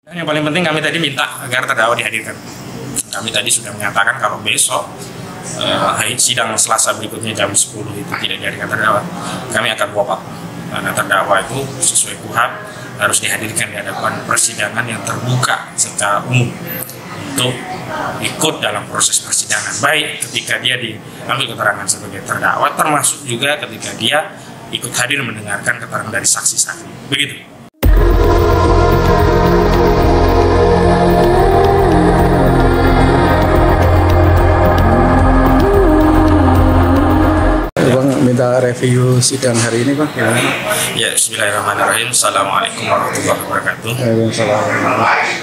Yang paling penting kami tadi minta agar terdakwa dihadirkan. Kami tadi sudah menyatakan kalau besok sidang Selasa berikutnya jam 10 itu tidak dihadirkan terdakwa, kami akan walk out. Karena terdakwa itu sesuai KUHP harus dihadirkan di hadapan persidangan yang terbuka secara umum untuk ikut dalam proses persidangan, baik ketika dia diambil keterangan sebagai terdakwa, termasuk juga ketika dia ikut hadir mendengarkan keterangan dari saksi-saksi. Begitu. Minta review sidang hari ini, Pak. Ya, bismillahirrahmanirrahim. Assalamualaikum warahmatullahi wabarakatuh.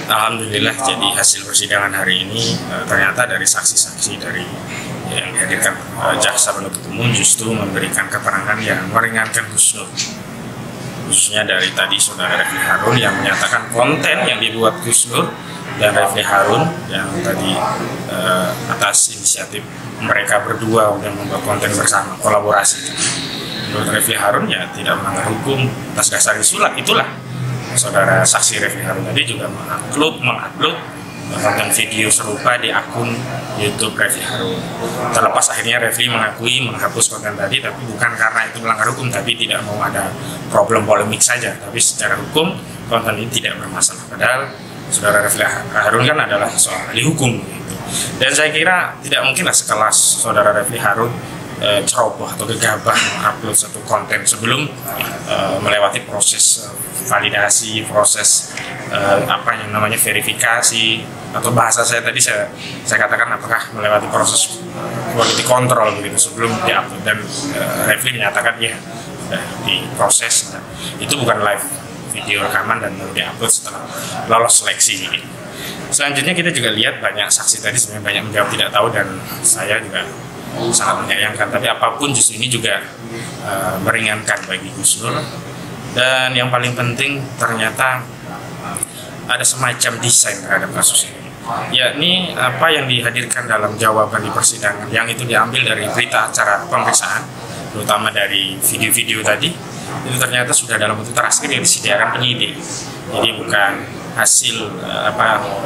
Alhamdulillah, jadi hasil persidangan hari ini ternyata dari saksi-saksi dari yang dihadirkan jaksa penuntut umum justru memberikan keterangan yang meringankan Gus Nur. Khususnya dari tadi saudara Refli Harun yang menyatakan konten yang dibuat Gus Nur dan Refli Harun yang tadi atas inisiatif mereka berdua dan membuat konten bersama, kolaborasi. Menurut Refli Harun ya tidak melanggar hukum atas dasar itulah saudara saksi Refli Harun tadi juga mengupload konten video serupa di akun YouTube Refli Harun. Terlepas akhirnya Refli mengakui menghapus konten tadi, tapi bukan karena itu melanggar hukum, tapi tidak mau ada problem polemik saja. Tapi secara hukum konten ini tidak bermasalah. Padahal saudara Refli Harun kan adalah seorang ahli hukum gitu. Dan saya kira tidak mungkinlah sekelas saudara Refli Harun ceroboh atau gegabah mengupload satu konten sebelum melewati proses validasi, proses apa yang namanya verifikasi, atau bahasa saya tadi saya katakan apakah melewati proses quality control begitu sebelum diupload. Dan Refli menyatakan ya diproses. Itu bukan live video rekaman dan baru diupload setelah lolos seleksi ini. Selanjutnya kita juga lihat banyak saksi tadi sebenarnya banyak menjawab tidak tahu, dan saya juga sangat menyayangkan. Tapi apapun justru ini juga meringankan bagi Gus Nur. Dan yang paling penting ternyata ada semacam desain terhadap kasus ini, yakni apa yang dihadirkan dalam jawaban di persidangan yang itu diambil dari berita acara pemeriksaan, terutama dari video-video tadi, itu ternyata sudah dalam bentuk transkrip yang disediakan penyidik. Jadi bukan hasil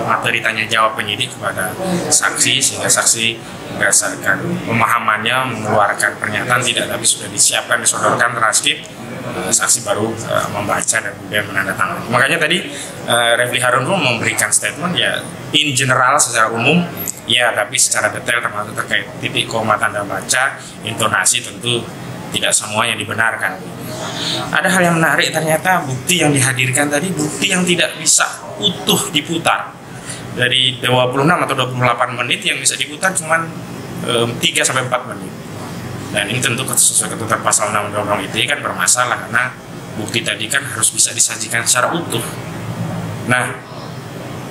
materi tanya jawab penyidik kepada saksi sehingga saksi berdasarkan pemahamannya mengeluarkan pernyataan, tidak, tapi sudah disiapkan, disodorkan transkrip, saksi baru membaca dan kemudian menandatangani. Makanya tadi Refli Harun pun memberikan statement ya in general secara umum ya, tapi secara detail termasuk terkait titik koma, tanda baca, intonasi tentu tidak semua yang dibenarkan. Ada hal yang menarik, ternyata bukti yang dihadirkan tadi bukti yang tidak bisa utuh diputar. Dari 26 atau 28 menit yang bisa diputar cuma 3-4 menit. Dan ini tentu sesuai ketentuan pasal 6 Undang-Undang ITE kan bermasalah, karena bukti tadi kan harus bisa disajikan secara utuh. Nah,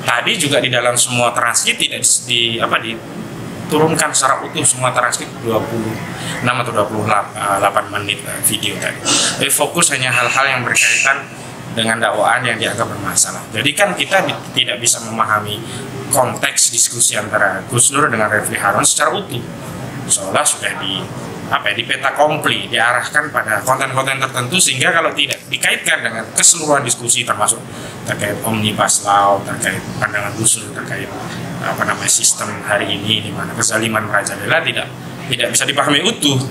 tadi juga di dalam semua transkrip tidak diturunkan secara utuh semua transkrip 26 atau 28 menit video tadi. Jadi fokus hanya hal-hal yang berkaitan dengan dakwaan yang dianggap bermasalah. Jadi kan kita tidak bisa memahami konteks diskusi antara Gus Nur dengan Refli Harun secara utuh. Seolah sudah di peta kompli, diarahkan pada konten-konten tertentu, sehingga kalau tidak dikaitkan dengan keseluruhan diskusi termasuk terkait omnibus law, terkait pandangan Gus Nur terkait sistem hari ini di mana kezaliman merajalela tidak bisa dipahami utuh,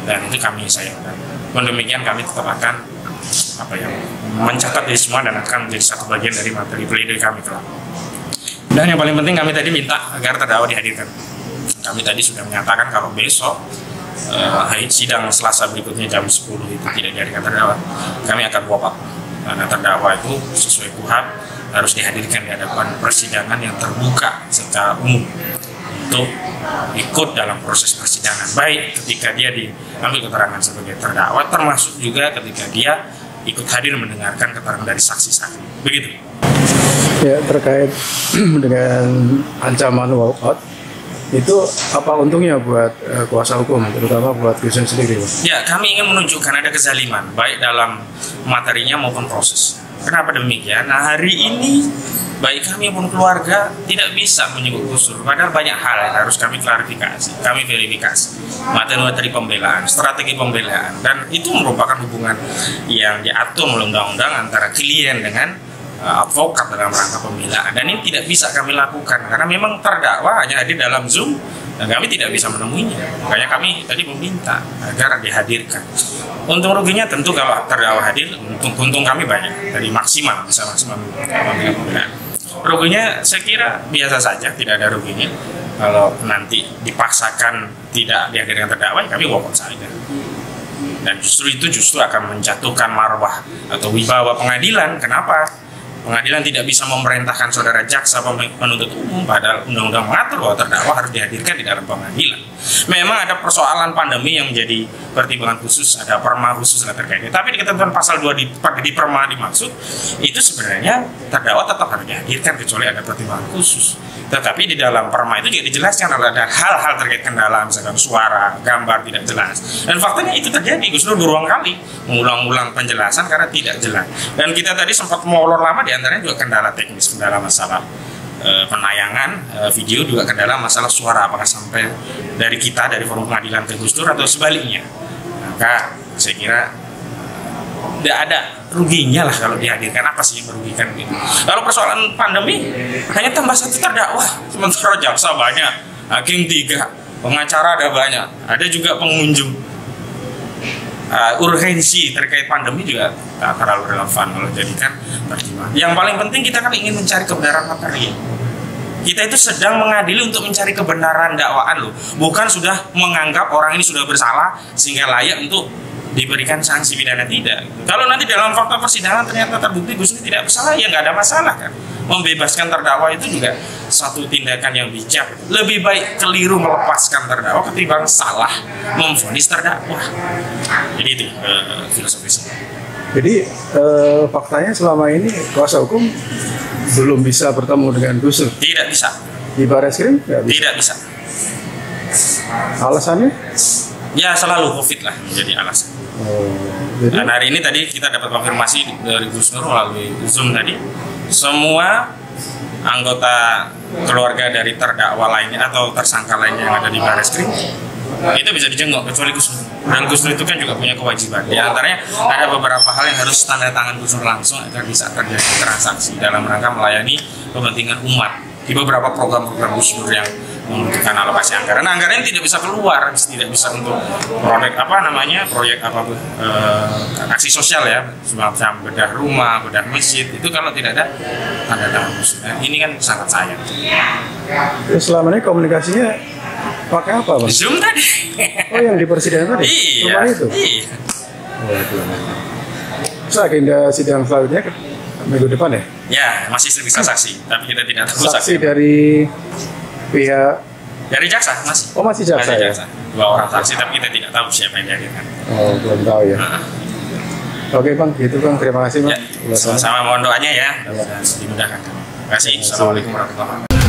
dan itu kami sayangkan. Demikian kami tetap akan mencatat di semua dan akan menjadi satu bagian dari materi pledoi kami kelak. Dan yang paling penting kami tadi minta agar terdakwa dihadirkan. Kami tadi sudah menyatakan kalau besok sidang Selasa berikutnya jam 10 itu tidak dihadirkan terdakwa, kami akan walk out. Karena terdakwa itu sesuai KUHP harus dihadirkan di hadapan persidangan yang terbuka secara umum untuk ikut dalam proses persidangan, baik ketika dia diambil keterangan sebagai terdakwa, termasuk juga ketika dia ikut hadir mendengarkan keterangan dari saksi-saksi. Begitu. Ya, terkait dengan ancaman walkout, itu apa untungnya buat kuasa hukum, terutama buat Gus Nur sendiri? Ya, kami ingin menunjukkan ada kezaliman baik dalam materinya maupun proses. Kenapa demikian? Nah, hari ini baik kami maupun keluarga tidak bisa menyebut Gus Nur, padahal banyak hal yang harus kami klarifikasi, kami verifikasi, materi-materi pembelaan, strategi pembelaan, dan itu merupakan hubungan yang diatur oleh undang-undang antara klien dengan advokat dalam rangka pembelaan, dan ini tidak bisa kami lakukan karena memang terdakwa hanya hadir dalam Zoom dan kami tidak bisa menemuinya. Makanya kami tadi meminta agar dihadirkan. Untung ruginya tentu kalau terdakwa hadir, untung kami banyak, dari maksimal bisa maksimal pembelaan. Ruginya saya kira biasa saja, tidak ada ruginya. Kalau nanti dipaksakan tidak dihadirkan terdakwa, ya kami walk out saja. Dan justru akan menjatuhkan marwah atau wibawa pengadilan. Kenapa? Pengadilan tidak bisa memerintahkan saudara jaksa penuntut umum, padahal undang-undang mengatur bahwa terdakwa harus dihadirkan di dalam pengadilan. Memang ada persoalan pandemi yang menjadi pertimbangan khusus, ada perma khusus terkaitnya. Tapi di ketentuan pasal 2 di perma dimaksud, itu sebenarnya terdakwa tetap harus dihadirkan kecuali ada pertimbangan khusus. Tetapi di dalam perma itu juga dijelaskan ada hal-hal terkait kendala, misalkan suara, gambar tidak jelas. Dan faktanya itu terjadi, Gus Nur berulang kali mengulang-ulang penjelasan karena tidak jelas. Dan kita tadi sempat molor lama, di antaranya juga kendala teknis, kendala masalah penayangan video, juga kendala masalah suara, apakah sampai dari kita, dari forum pengadilan ke Gus Dur atau sebaliknya. Maka saya kira tidak ada ruginya lah kalau dihadirkan. Apa sih yang merugikan gitu. Kalau persoalan pandemi hanya tambah satu terdakwa, sementara jaksa banyak, hakim 3, pengacara ada banyak, ada juga pengunjung. Urgensi terkait pandemi juga tak terlalu relevan kalau jadikan pertimbangan. Yang paling penting kita kan ingin mencari kebenaran materi. Kita itu sedang mengadili untuk mencari kebenaran dakwaan loh, bukan sudah menganggap orang ini sudah bersalah sehingga layak untuk diberikan sanksi pidana, tidak. Kalau nanti dalam fakta persidangan ternyata terbukti Gus Nur tidak bersalah, ya nggak ada masalah kan. Membebaskan terdakwa itu juga satu tindakan yang bijak. Lebih baik keliru melepaskan terdakwa ketimbang salah memvonis terdakwa. Jadi itu filosofisnya. Jadi faktanya selama ini kuasa hukum belum bisa bertemu dengan Gus Nur? Tidak bisa. Di Barreskrim nggak bisa? Tidak bisa. Alasannya? Ya selalu COVID lah menjadi alasan. Jadi? Dan hari ini tadi kita dapat konfirmasi dari Gus Nur melalui Zoom tadi, semua anggota keluarga dari terdakwa lainnya atau tersangka lainnya yang ada di Barreskrim itu bisa dijenguk kecuali Gus Nur. Dan Gus Nur itu kan juga punya kewajiban. Di antaranya ada beberapa hal yang harus tanda tangan Gus Nur langsung agar bisa terjadi transaksi dalam rangka melayani kepentingan umat di beberapa program-program Gus Nur yang membutuhkan alokasi anggaran. Nah, anggaran tidak bisa keluar, tidak bisa untuk proyek aksi sosial ya, semacam bedah rumah, bedah masjid. Itu kalau tidak ada tanda tangan Gus Nur. Ini kan sangat sayang. Terus selama ini komunikasinya pakai apa, Bang? Zoom tadi. Oh, yang di persidangan tadi? Iya. Rumah itu? Iya. Terus agenda sidang selanjutnya minggu depan ya? Ya, masih bisa saksi, tapi kita tidak tahu saksi dari pihak dari jaksa masih. Oh, masih jaksa, masih ya? jaksa. 2 orang saksi, tapi kita tidak tahu siapa yang dihadirkan. Oh, belum tahu ya. Oke Bang, gitu Bang, terima kasih Bang. Ya, sama-sama, mohon doanya ya, dimudahkan. Terima kasih. Assalamualaikum warahmatullahi wabarakatuh.